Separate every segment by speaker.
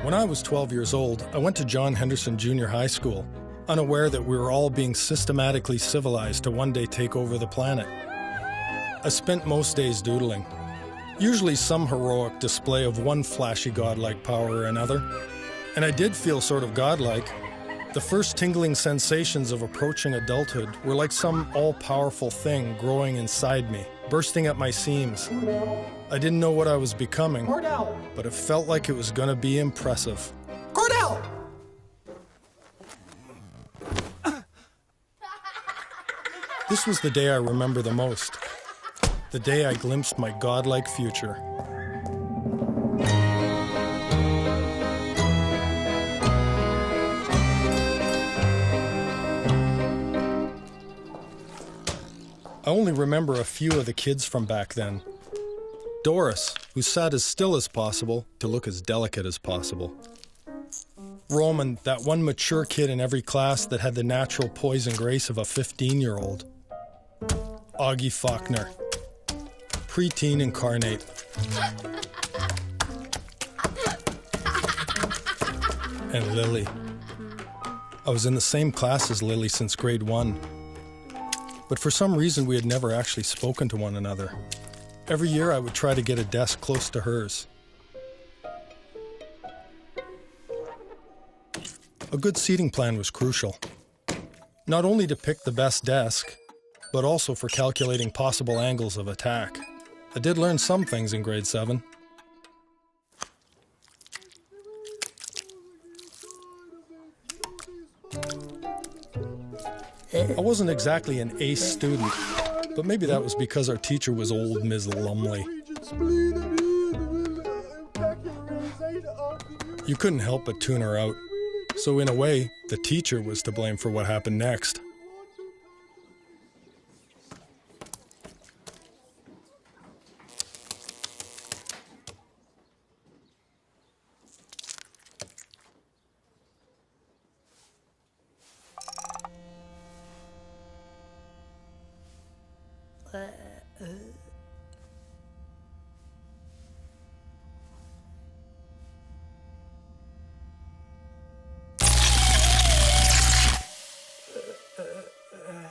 Speaker 1: When I was 12 years old, I went to John Henderson Junior High School, unaware that we were all being systematically civilized to one day take over the planet. I spent most days doodling, usually some heroic display of one flashy godlike power or another. And I did feel sort of godlike. The first tingling sensations of approaching adulthood were like some all-powerful thing growing inside me, bursting at my seams. I didn't know what I was becoming, but it felt like it was going to be impressive.
Speaker 2: Cordell!
Speaker 1: This was the day I remember the most. The day I glimpsed my godlike future. I only remember a few of the kids from back then. Doris, who sat as still as possible to look as delicate as possible. Roman, that one mature kid in every class that had the natural poise and grace of a 15-year-old. Augie Faulkner, preteen incarnate. And Lily. I was in the same class as Lily since grade 1. But for some reason, we had never actually spoken to one another. Every year, I would try to get a desk close to hers. A good seating plan was crucial. Not only to pick the best desk, but also for calculating possible angles of attack. I did learn some things in grade 7. I wasn't exactly an ace student, but maybe that was because our teacher was old Ms. Lumley. You couldn't help but tune her out. So in a way, the teacher was to blame for what happened next.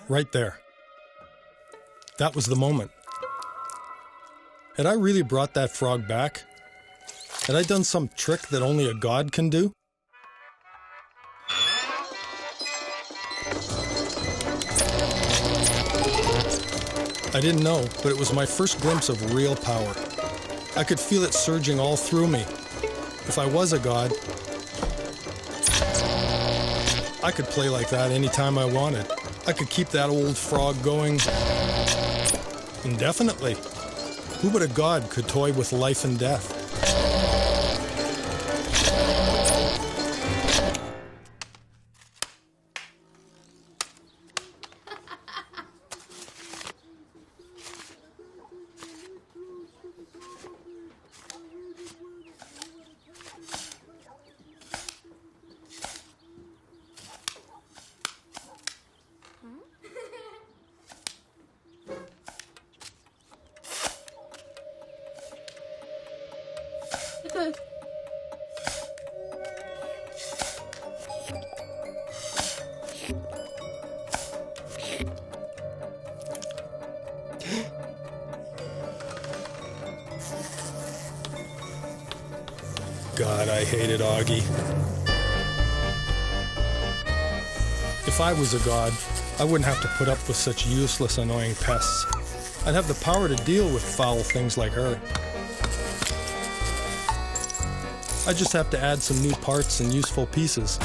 Speaker 1: Right there. That was the moment. Had I really brought that frog back? Had I done some trick that only a god can do? I didn't know, but it was my first glimpse of real power. I could feel it surging all through me. If I was a god, I could play like that anytime I wanted. I could keep that old frog going indefinitely. Who but a god could toy with life and death? God, I hated Augie. If I was a god, I wouldn't have to put up with such useless, annoying pests. I'd have the power to deal with foul things like her. I'd just have to add some new parts and useful pieces.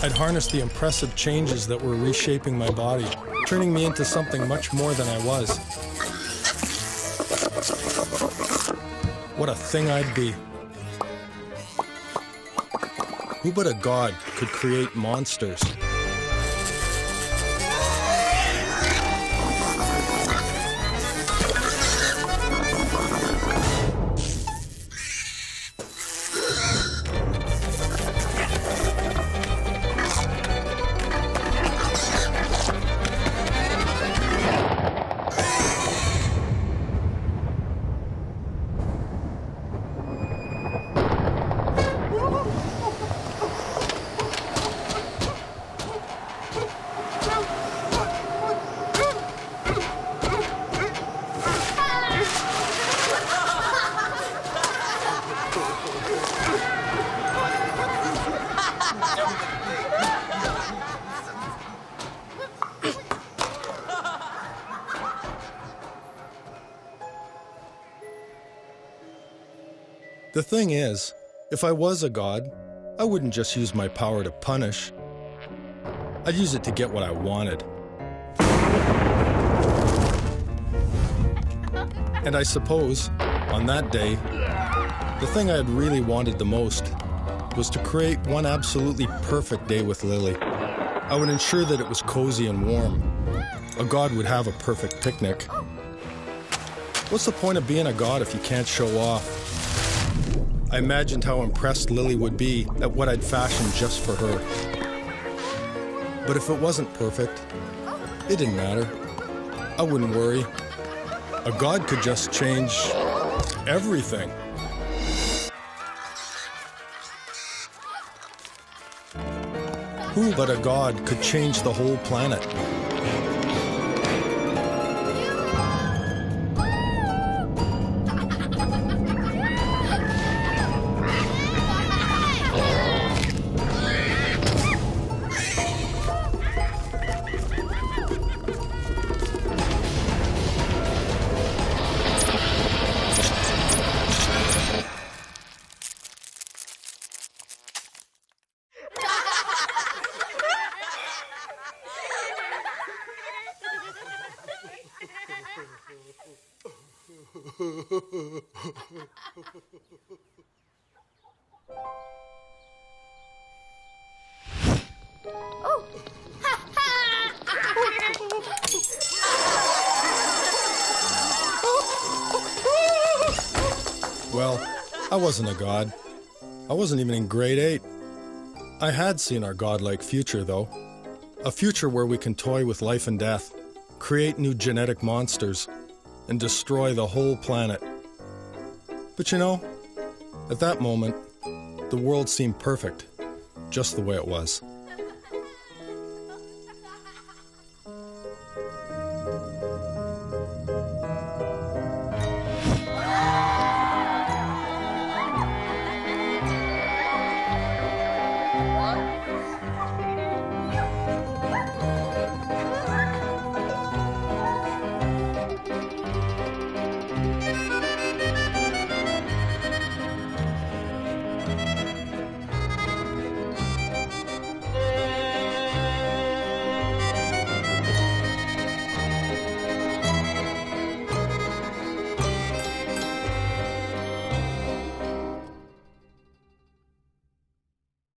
Speaker 1: I'd harness the impressive changes that were reshaping my body, turning me into something much more than I was. What a thing I'd be. Who but a god could create monsters? The thing is, if I was a god, I wouldn't just use my power to punish. I'd use it to get what I wanted. And I suppose, on that day, the thing I had really wanted the most was to create one absolutely perfect day with Lily. I would ensure that it was cozy and warm. A god would have a perfect picnic. What's the point of being a god if you can't show off? I imagined how impressed Lily would be at what I'd fashioned just for her. But if it wasn't perfect, it didn't matter. I wouldn't worry. A god could just change everything. Who but a god could change the whole planet? Well, I wasn't a god. I wasn't even in grade 8. I had seen our godlike future, though. A future where we can toy with life and death, create new genetic monsters, and destroy the whole planet. But you know, at that moment, the world seemed perfect, just the way it was.